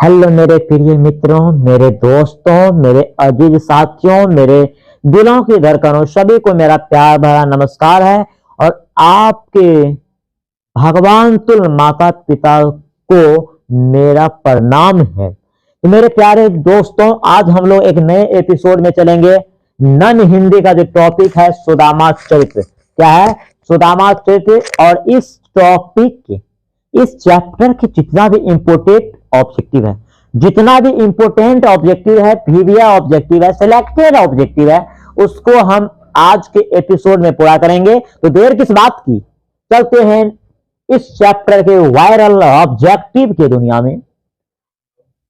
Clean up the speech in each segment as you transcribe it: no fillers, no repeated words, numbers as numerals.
Hello मेरे प्रिय मित्रों, मेरे दोस्तों, मेरे अजीज साथियों, मेरे दिलों की धड़कनों, सभी को मेरा प्यार भरा नमस्कार है। और आपके भगवान तुल्य माता पिता को मेरा प्रणाम है। तो मेरे प्यारे दोस्तों, आज हम लोग एक नए एपिसोड में चलेंगे। नन हिंदी का जो टॉपिक है सुदामा चरित्र। क्या है? सुदामा चरित्र। और इस टॉपिक के, इस चैप्टर के जितना भी इंपोर्टेंट ऑब्जेक्टिव है, जितना भी इंपोर्टेंट ऑब्जेक्टिव है, प्रीवियस ऑब्जेक्टिव है, सिलेक्टेड ऑब्जेक्टिव है, उसको हम आज के एपिसोड में पूरा करेंगे। तो देर किस बात की, चलते हैं इस चैप्टर के वायरल ऑब्जेक्टिव के दुनिया में।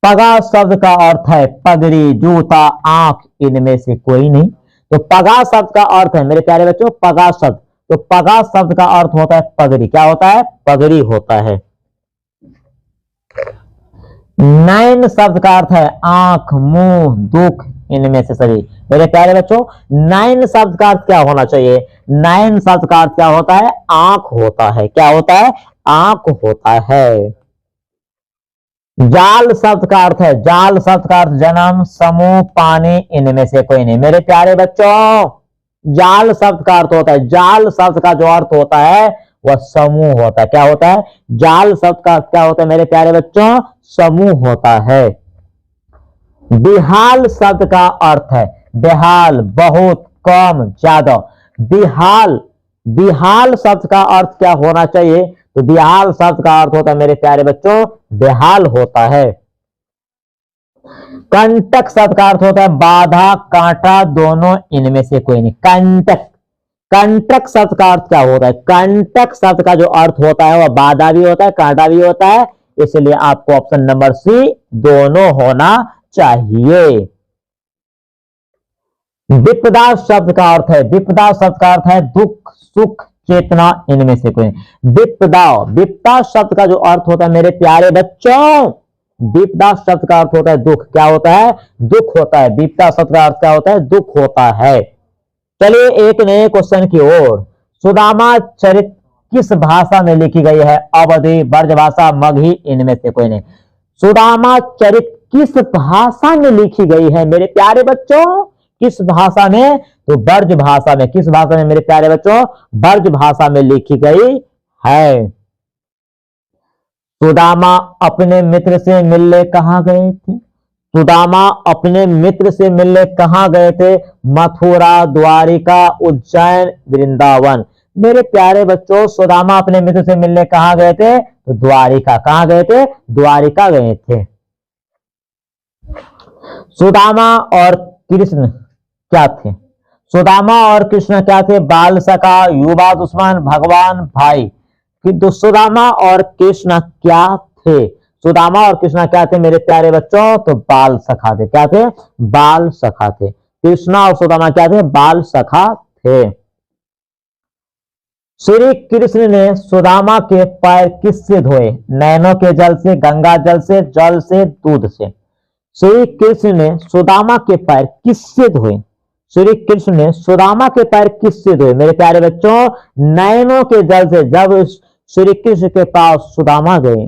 पगा शब्द का अर्थ है पगड़ी, जूता, आंख, इनमें से कोई नहीं। तो पगा शब्द का अर्थ है मेरे प्यारे बच्चों, पगा शब्द। तो पगा शब्द का अर्थ होता है पगड़ी। क्या होता है? पगड़ी होता है। नयन शब्द का अर्थ है आंख, मुंह, दुख, इनमें से सभी। मेरे प्यारे बच्चों, नयन शब्द का अर्थ क्या होना चाहिए? नयन शब्द का अर्थ क्या होता है? आंख होता है। क्या होता है? आंख होता है। जाल शब्द का अर्थ है, जाल शब्द का अर्थ जन्म, समूह, पानी, इनमें से कोई नहीं। मेरे प्यारे बच्चों, जाल शब्द का अर्थ होता है, जाल शब्द का जो अर्थ होता है वह समूह होता है। क्या होता है? जाल शब्द का क्या होता है मेरे प्यारे बच्चों? समूह होता है। बिहाल शब्द का अर्थ है बेहाल, बहुत, कम, ज्यादा। बिहाल, बिहाल शब्द का अर्थ क्या होना चाहिए? तो बिहाल शब्द का अर्थ होता है मेरे प्यारे बच्चों बेहाल होता है। कंटक शब्द का अर्थ होता है बाधा, कांटा, दोनों, इनमें से कोई नहीं। कंटक, कंटक शब्द का अर्थ क्या होता है? कंटक शब्द का जो अर्थ होता है वह बाधा भी होता है, कांटा भी होता है। इसलिए आपको ऑप्शन नंबर सी दोनों होना चाहिए। विपदा शब्द का अर्थ है, विपदा शब्द का अर्थ है दुख, सुख, चेतना, इनमें से कोई नहीं। विपदा, विपदा शब्द का जो अर्थ होता है मेरे प्यारे बच्चों, विपदा शब्द का अर्थ होता है दुख। क्या होता है? दुख होता है। विपदा शब्द का अर्थ क्या होता है? दुख होता है। चलिए एक नए क्वेश्चन की ओर। सुदामा चरित्र किस भाषा में लिखी गई है? अवधी, ब्रजभाषा, मगही, इनमें से कोई नहीं। सुदामा चरित्र किस भाषा में लिखी गई है मेरे प्यारे बच्चों? किस भाषा में? तो ब्रज भाषा में। किस भाषा में मेरे प्यारे बच्चों? ब्रज भाषा में लिखी गई है। सुदामा अपने मित्र से मिलने कहां गए थे? सुदामा अपने मित्र से मिलने कहां गए थे? मथुरा, द्वारिका, उज्जैन, वृंदावन। मेरे प्यारे बच्चों, सुदामा अपने मित्र से मिलने कहां गए थे? तो द्वारिका। कहां गए थे? द्वारिका गए थे। सुदामा और कृष्ण क्या थे? सुदामा और कृष्ण क्या थे? बाल सखा, युवा दुश्मन, भगवान, भाई। किंतु सुदामा और कृष्ण क्या थे? सुदामा और कृष्ण क्या थे मेरे प्यारे बच्चों? तो बाल सखा थे। क्या थे? बाल सखा थे। कृष्ण और सुदामा क्या थे? बाल सखा थे। श्री कृष्ण ने सुदामा के पैर किससे धोए? नैनों के जल से, गंगा जल से, दूध से। श्री कृष्ण ने सुदामा के पैर किससे धोए? श्री कृष्ण ने सुदामा के पैर किससे धोए मेरे प्यारे बच्चों? नैनों के जल से। जब श्री कृष्ण के पास सुदामा गए,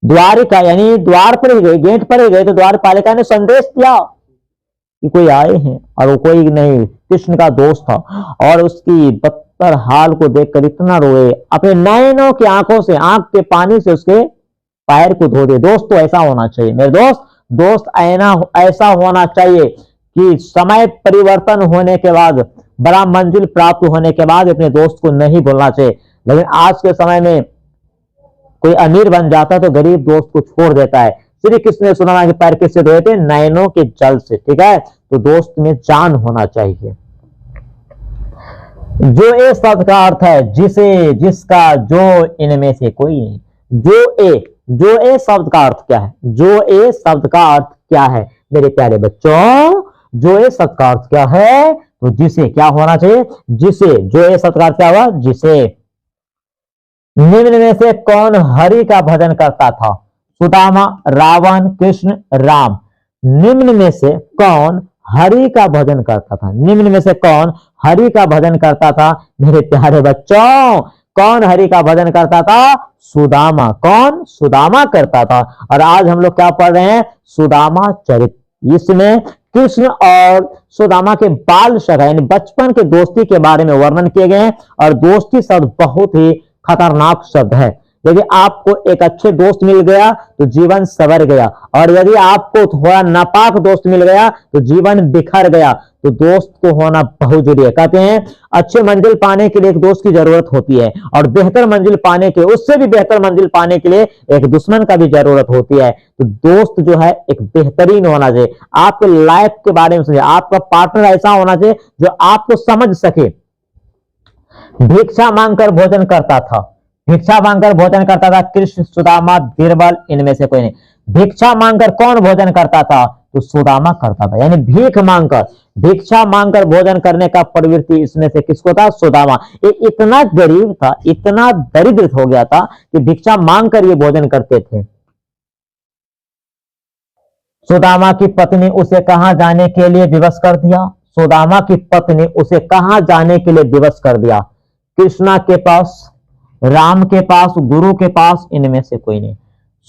द्वारिका यानी द्वार पर ही गए, गेट पर ही गए, तो द्वारपालिका ने संदेश दिया कि कोई आए हैं, और वो कोई नहीं, कृष्ण का दोस्त था। और उसकी बदतर हाल को देखकर इतना रोए, अपने नैनों की आंखों से, आंख के पानी से उसके पैर को धो दे। दोस्तों ऐसा होना चाहिए मेरे दोस्त, ऐसा होना चाहिए कि समय परिवर्तन होने के बाद, बड़ा मंजिल प्राप्त होने के बाद अपने दोस्त को नहीं भूलना चाहिए। लेकिन आज के समय में कोई अमीर बन जाता है तो गरीब दोस्त को छोड़ देता है। श्री कृष्ण ने सुदामा के पैर किससे धोए थे? नैनों के जल से। ठीक है, तो दोस्त में जान होना चाहिए। जो ए शब्द का अर्थ है जिसे, जिसका, जो, इनमें से कोई नहीं। जो ए शब्द का अर्थ क्या है? जो ए शब्द का अर्थ क्या है मेरे प्यारे बच्चों? जो ए शब्द का अर्थ क्या है? तो जिसे। क्या होना चाहिए? जिसे। जो ए शब्द का अर्थ क्या हुआ? जिसे। निम्न में से कौन हरि का भजन करता था? सुदामा, रावण, कृष्ण, राम। निम्न में से कौन हरि का भजन करता था? निम्न में से कौन हरि का भजन करता था मेरे प्यारे बच्चों? कौन हरि का भजन करता था? सुदामा। कौन? सुदामा करता था। और आज हम लोग क्या पढ़ रहे हैं? सुदामा चरित्र। इसमें कृष्ण और सुदामा के बाल सखा यानी बचपन के दोस्ती के बारे में वर्णन किए गए हैं। और दोस्ती शब्द बहुत ही खतरनाक शब्द है। यदि आपको एक अच्छे दोस्त मिल गया तो जीवन संवर गया, और यदि आपको थोड़ा नापाक दोस्त मिल गया तो जीवन बिखर गया। तो दोस्त को होना बहुत जरूरी है। कहते हैं अच्छे मंजिल पाने के लिए एक दोस्त की जरूरत होती है, और बेहतर मंजिल पाने के, उससे भी बेहतर मंजिल पाने के लिए एक दुश्मन का भी जरूरत होती है। तो दोस्त जो है एक बेहतरीन होना चाहिए। आपके लाइफ के बारे में सोचिए, आपका पार्टनर ऐसा होना चाहिए जो आपको समझ सके। भिक्षा मांगकर भोजन करता था, भिक्षा मांगकर भोजन करता था कृष्ण, सुदामा, बीरबल, इनमें से कोई नहीं। भिक्षा मांगकर कौन भोजन करता था? तो सुदामा करता था। यानी भीख मांगकर, भिक्षा मांगकर भोजन करने का प्रवृत्ति इसमें से किसको था? सुदामा। ये इतना गरीब था, इतना दरिद्र हो गया था कि भिक्षा मांगकर ये भोजन करते थे। सुदामा की पत्नी उसे कहां जाने के लिए विवश कर दिया? सुदामा की पत्नी उसे कहां जाने के लिए विवश कर दिया? कृष्णा के पास, राम के पास, गुरु के पास, इनमें से कोई नहीं।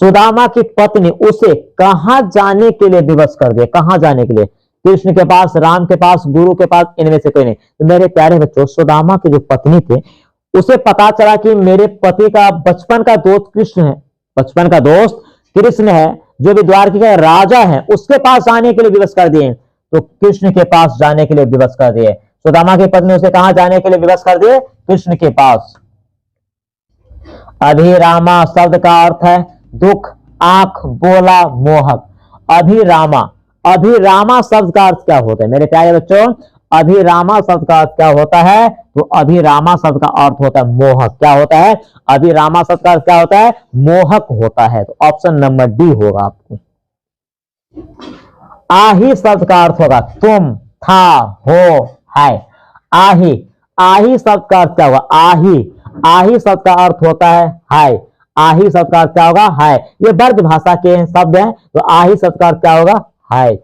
सुदामा की पत्नी उसे कहां जाने के लिए विवश कर दिया? कहां जाने के लिए? कृष्ण के पास, राम के पास, गुरु के पास, इनमें से कोई नहीं। तो मेरे प्यारे बच्चों, सुदामा के जो पत्नी थे उसे पता चला कि मेरे पति का बचपन का दोस्त कृष्ण है, बचपन का दोस्त कृष्ण है, जो भी द्वारका का राजा है, उसके पास जाने के लिए विवश कर दिए। तो कृष्ण के पास जाने के लिए विवश कर दिए। सुदामा की पत्नी उसे कहां जाने के लिए विवश कर दिए? कृष्ण के पास। अभिरामा शब्द का अर्थ है दुख, आंख, बोला, मोहक। अभिरामा, अभिरामा शब्द का अर्थ क्या होता है मेरे प्यारे बच्चों? अभिरामा शब्द का अर्थ क्या होता है? तो अभिरामा शब्द का अर्थ होता है मोहक। क्या होता है? अभिरामा शब्द का अर्थ क्या होता है? मोहक होता है। तो ऑप्शन नंबर डी होगा आपको। आही शब्द का अर्थ होगा तुम, था, हो, है। आही, आही शब्द का अर्थ क्या होगा? आही, आही शब्द का अर्थ होता है। आही शब्द का अर्थ क्या होगा? है। ये ब्रज भाषा के शब्द हैं, तो आही शब्द का अर्थ क्या होगा? है।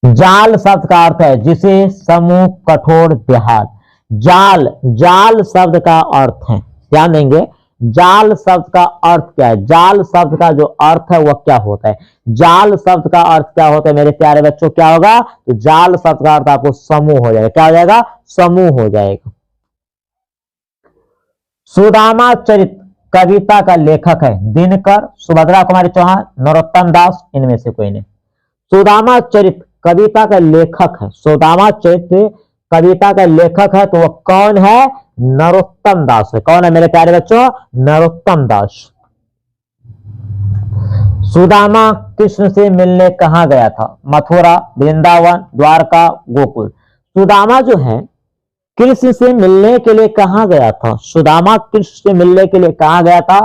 जाल शब्द का अर्थ है जिसे समूह, कठोर, बेहाल। जाल, जाल शब्द का अर्थ है, ध्यान देंगे, जाल शब्द का अर्थ क्या है? जाल शब्द का जो अर्थ है वह क्या होता है? जाल शब्द का अर्थ क्या होता है मेरे प्यारे बच्चों? क्या होगा? तो जाल शब्द का अर्थ आपको समूह हो जाएगा। क्या हो जाएगा? समूह हो जाएगा। सुदामा चरित्र कविता का लेखक है दिनकर, सुभद्रा कुमारी चौहान, नरोत्तम दास, इनमें से कोई नहीं। सुदामा चरित्र कविता का लेखक है, सुदामा चरित्र कविता का लेखक है, तो वह कौन है? नरोत्तम दास है। कौन है मेरे प्यारे बच्चों? नरोत्तम दास। सुदामा कृष्ण से मिलने कहां गया था? मथुरा, वृंदावन, द्वारका, गोकुल। सुदामा जो है कृष्ण से मिलने के लिए कहां गया था? सुदामा कृष्ण से मिलने के लिए कहां गया था?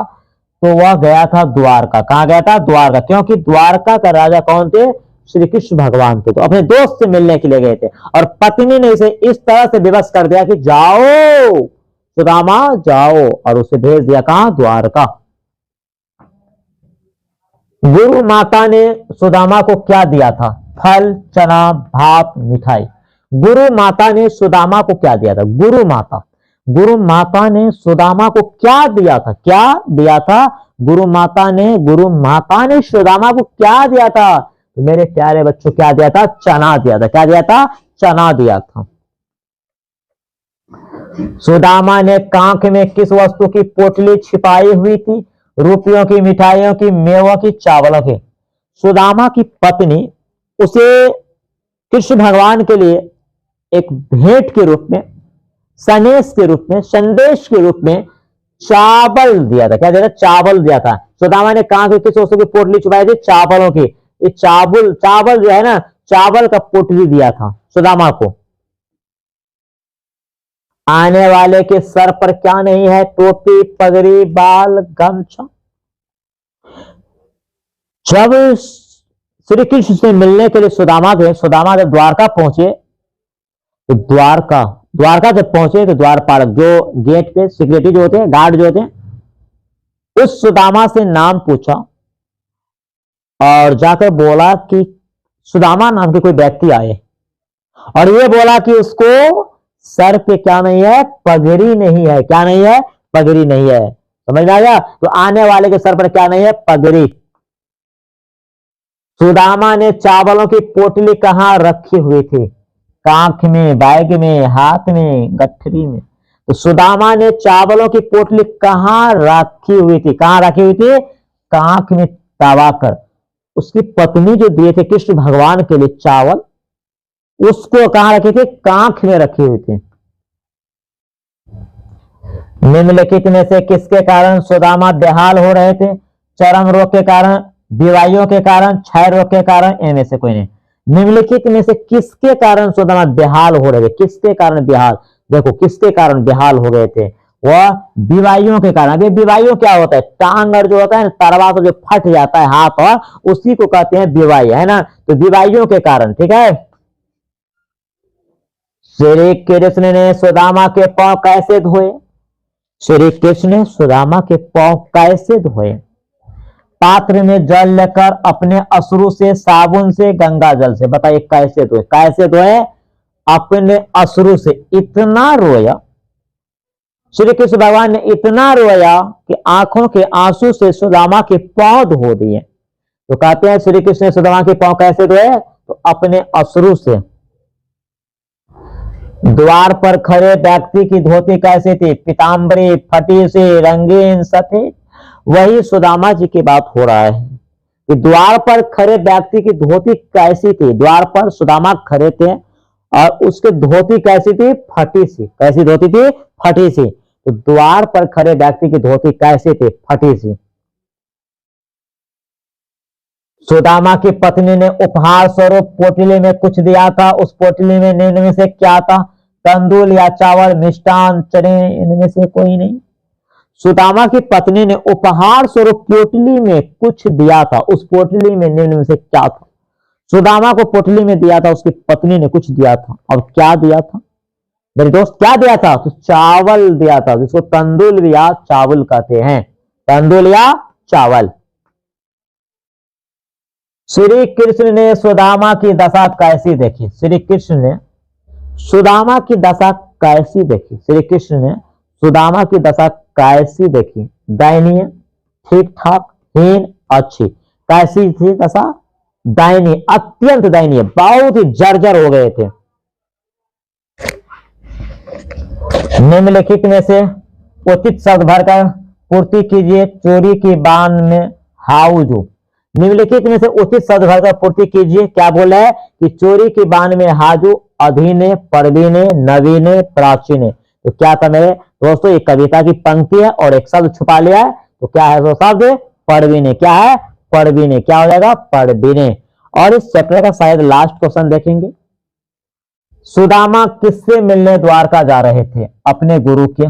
तो वह गया था द्वारका। कहां गया था? द्वारका। क्योंकि द्वारका का राजा कौन थे? श्री कृष्ण भगवान थे। तो अपने दोस्त से मिलने के लिए गए थे, और पत्नी ने इसे इस तरह से विवश कर दिया कि जाओ सुदामा जाओ, और उसे भेज दिया कहां? द्वारका। गुरु माता ने सुदामा को क्या दिया था? फल, चना, भात, मिठाई। गुरु माता ने सुदामा को क्या दिया था? गुरु माता, गुरु माता ने सुदामा को क्या दिया था? क्या दिया था? गुरु माता ने सुदामा को क्या दिया था? तो मेरे प्यारे बच्चों क्या दिया था? चना दिया था। क्या दिया था? चना दिया था। सुदामा ने कांख में किस वस्तु की पोटली छिपाई हुई थी? रुपयों की, मिठाइयों की, मेवों की, चावलों की। सुदामा की पत्नी उसे कृष्ण भगवान के लिए एक भेंट के रूप में, सनेश के रूप में, संदेश के रूप में चावल दिया था। क्या दिया था? चावल दिया था। सुदामा ने कहा कि किस वस्तु की पोटली छुपाई थी? चावलों की। ये चावल, चावल जो है ना, चावल का पोटली दिया था सुदामा को। आने वाले के सर पर क्या नहीं है? टोपी, पगड़ी, बाल, गमछा। जब श्री कृष्ण से मिलने के लिए सुदामा गए, सुदामा जब द्वारका पहुंचे, तो द्वारका जब पहुंचे तो द्वारपालक जो गेट पे सिक्योरिटी जो होते हैं, गार्ड जो होते हैं, उस सुदामा से नाम पूछा और जाकर बोला कि सुदामा नाम के कोई व्यक्ति आए, और ये बोला कि उसको सर पे क्या नहीं है? पगड़ी नहीं है। क्या नहीं है? पगड़ी नहीं है। समझ में आ गया? तो आने वाले के सर पर क्या नहीं है? पगड़ी। सुदामा ने चावलों की पोटली कहां रखी हुई थी? कांख में, बैग में, हाथ में, गठरी में। तो सुदामा ने चावलों की पोटली कहां रखी हुई थी? कहां रखी हुई थी? कांख में दबाकर। उसकी पत्नी जो दिए थे कृष्ण भगवान के लिए चावल, उसको कहां रखे थे? कांख में रखी हुई थी। निम्नलिखित में से किसके कारण सुदामा बेहाल हो रहे थे? चरम रोग के कारण, बीमारियों के कारण, क्षय रोग के कारण, इनमें से कोई नहीं। निम्नलिखित में से किसके कारण सुदामा बेहाल हो रहे थे? किसके कारण बेहाल? देखो, किसके कारण बेहाल हो गए थे? वह बीमारियों के कारण। अभी बीमारियों क्या होता है? टांग और जो होता है तरवा तो जो फट जाता है हाथ, और उसी को कहते हैं बीमारी, है ना? तो बीमारियों के कारण, ठीक है। श्री कृष्ण ने सुदामा के पांव कैसे धोए? श्री कृष्ण ने सुदामा के पांव कैसे धोए? पात्र में जल लेकर अपने अश्रु से, साबुन से, गंगा जल से। बताइए कैसे धोए? कैसे धोए? अपने अश्रु से। इतना रोया श्री कृष्ण भगवान ने, इतना रोया कि आंखों के आंसू से सुदामा के पांव धो दिए। तो कहते हैं श्री कृष्ण ने सुदामा के पांव कैसे धोए? तो अपने अश्रु से। द्वार पर खड़े व्यक्ति की धोती कैसी थी? पीताम्बरी, फटी सी, रंगीन, सफेद। वही सुदामा जी की बात हो रहा है कि द्वार पर खड़े व्यक्ति की धोती कैसी थी? द्वार पर सुदामा खड़े थे और उसकी धोती कैसी थी? फटी सी। कैसी धोती थी? फटी सी। तो द्वार पर खड़े व्यक्ति की धोती कैसी थी? फटी सी। सुदामा की पत्नी ने उपहार स्वरूप पोटली में कुछ दिया था। उस पोटली में निम्न में से क्या था? तंदूल या चावल, मिष्टान, चने, इनमें से कोई नहीं। सुदामा की पत्नी ने उपहार स्वरूप पोटली में कुछ दिया था। उस पोटली में निम्न में से क्या था? सुदामा को पोटली में दिया था, उसकी पत्नी ने कुछ दिया था। और क्या दिया था मेरे दोस्त? क्या दिया था? तो चावल दिया था, जिसको तंदूल या चावल कहते हैं। तंदूल या चावल। श्री कृष्ण ने सुदामा की दशा कैसी देखी? श्री कृष्ण ने सुदामा की दशा कैसी देखी? श्री कृष्ण ने सुदामा की दशा कैसी देखी? दयनीय, ठीक ठाक, हीन, अच्छी। कैसी थी दशा? दयनीय, अत्यंत दयनीय, बहुत ही जर्जर हो गए थे। निम्नलिखित में से उचित शब्द भरकर पूर्ति कीजिए। चोरी की बान में हाउजू। निम्नलिखित में से उचित शब्द भरकर पूर्ति कीजिए। क्या बोला है कि चोरी की बान में हाजू, अधीने, परवीने, नवीने, प्राचीने। तो क्या था मेरे दोस्तों? ये कविता की पंक्ति है और एक शब्द छुपा लिया है। तो क्या है वो शब्द? परवीने। क्या है? परवीने। क्या हो जाएगा? परवीने। और इस चैप्टर का शायद लास्ट क्वेश्चन देखेंगे। सुदामा किससे मिलने द्वारका जा रहे थे? अपने गुरु के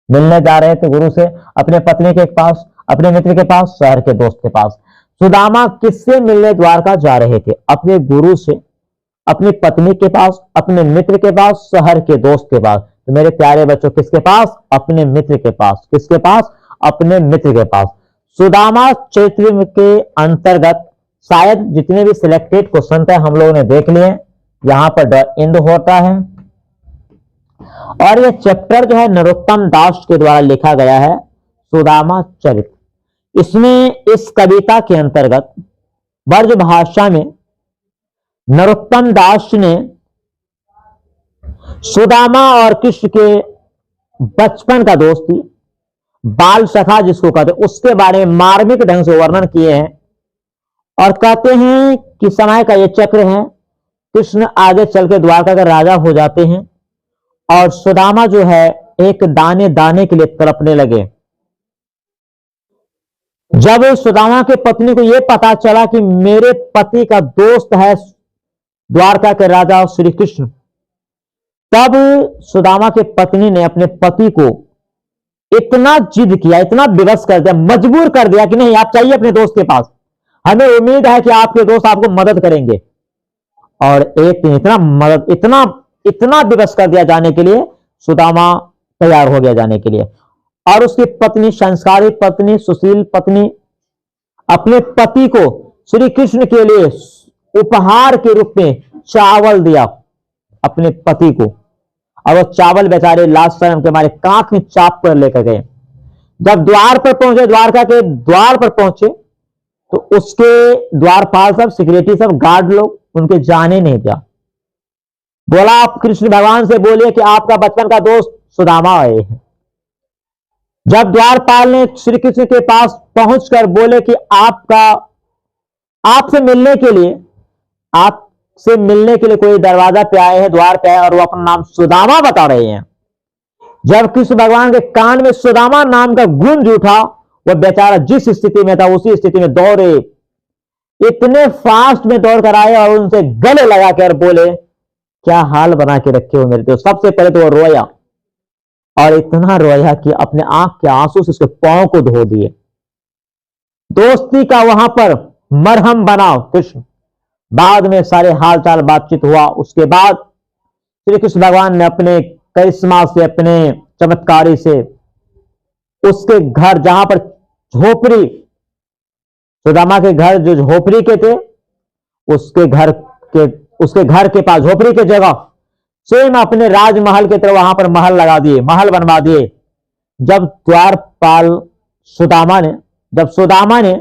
मिलने जा रहे थे, गुरु से, अपने पत्नी के पास, अपने मित्र के पास, शहर के दोस्त के पास। सुदामा किससे मिलने द्वारका जा रहे थे? अपने गुरु से, अपनी पत्नी के पास, अपने मित्र के पास, शहर के दोस्त के पास। तो मेरे प्यारे बच्चों, किसके पास? अपने मित्र के पास। किसके पास? अपने मित्र के पास। सुदामा चरित्र के अंतर्गत शायद जितने भी सिलेक्टेड क्वेश्चन थे हम लोगों ने देख लिए। यहां पर द एंड होता है। और यह चैप्टर जो है नरोत्तम दास के द्वारा लिखा गया है, सुदामा चरित्र। इसमें इस कविता के अंतर्गत ब्रज भाषा में नरोत्तम दास ने सुदामा और कृष्ण के बचपन का दोस्ती, बाल सखा जिसको कहते, उसके बारे में मार्मिक ढंग से वर्णन किए हैं। और कहते हैं कि समय का यह चक्र है, कृष्ण आगे चल के द्वारका का राजा हो जाते हैं और सुदामा जो है एक दाने दाने के लिए तड़पने लगे। जब सुदामा के पत्नी को यह पता चला कि मेरे पति का दोस्त है द्वारका के राजा श्री कृष्ण, तब सुदामा के पत्नी ने अपने पति को इतना जिद किया, इतना विवश कर दिया, मजबूर कर दिया कि नहीं, आप चाहिए अपने दोस्त के पास, हमें उम्मीद है कि आपके दोस्त आपको मदद करेंगे। और एक इतना मदद, इतना इतना विवश कर दिया जाने के लिए, सुदामा तैयार हो गया जाने के लिए। और उसकी पत्नी, संस्कारी पत्नी, सुशील पत्नी, अपने पति को श्री कृष्ण के लिए उपहार के रूप में चावल दिया अपने पति को। और वो चावल बेचारे लास्ट टाइम के हमारे कांख में चाप कर लेकर गए। जब द्वार पर पहुंचे, द्वारका के द्वार पर पहुंचे, तो उसके द्वारपाल सब, सिक्योरिटी सब, गार्ड लोग उनके जाने नहीं दिया। बोला आप कृष्ण भगवान से बोलिए कि आपका बचपन का दोस्त सुदामा आए हैं। जब द्वारपाल ने श्री कृष्ण के पास पहुंचकर बोले कि आपसे मिलने के लिए कोई दरवाजा पे आए हैं, द्वार पे आए, और वो अपना नाम सुदामा बता रहे हैं। जब कृष्ण भगवान के कान में सुदामा नाम का गूंज उठा, वो बेचारा जिस स्थिति में था उसी स्थिति में दौड़े, इतने फास्ट में दौड़ कर आए और उनसे गले लगा कर बोले, क्या हाल बना के रखे हो मेरे दोस्त। सबसे पहले तो वो रोया, और इतना रोया कि अपने आंख के आंसू से उसके पांव को धो दिए। दोस्ती का वहां पर मरहम बना कृष्ण। बाद में सारे हाल चाल बातचीत हुआ। उसके बाद श्री कृष्ण भगवान ने अपने करिश्मा से, अपने चमत्कारी से, उसके घर जहां पर झोपड़ी, सुदामा के घर जो झोपड़ी के थे, उसके घर के पास झोपड़ी के जगह सेम अपने राजमहल की तरह वहां पर महल लगा दिए, महल बनवा दिए। जब द्वारपाल सुदामा ने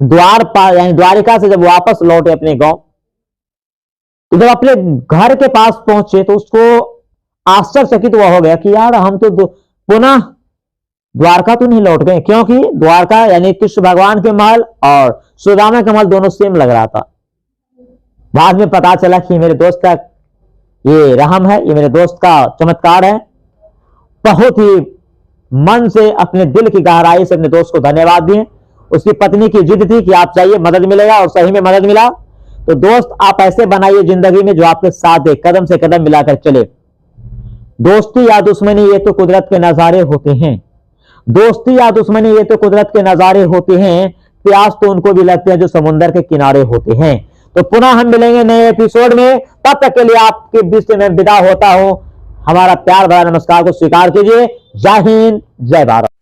द्वारपाल यानी द्वारिका से जब वापस लौटे अपने गांव, तो जब अपने घर के पास पहुंचे तो उसको आश्चर्यचकित हुआ हो गया कि यार हम तो पुनः द्वारका तो नहीं लौट गए, क्योंकि द्वारका यानी कृष्ण भगवान के महल और सुदामा का महल दोनों सेम लग रहा था। बाद में पता चला कि मेरे दोस्त का ये रहम है, ये मेरे दोस्त का चमत्कार है। बहुत ही मन से, अपने दिल की गहराई से अपने दोस्त को धन्यवाद दिए। उसकी पत्नी की जिद थी कि आप चाहिए मदद मिलेगा, और सही में मदद मिला। तो दोस्त आप ऐसे बनाइए जिंदगी में जो आपके साथ दे, कदम से कदम मिलाकर चले। दोस्ती या दुश्मनी ये तो कुदरत के नजारे होते हैं। दोस्ती या दुश्मनी ये तो कुदरत के नजारे होते हैं। प्यास तो उनको भी लगते हैं जो समुद्र के किनारे होते हैं। तो पुनः हम मिलेंगे नए एपिसोड में। तब तक के लिए आपके बीच से मैं विदा होता हूं। हमारा प्यार भरा नमस्कार को स्वीकार कीजिए। जय हिंद, जय भारत।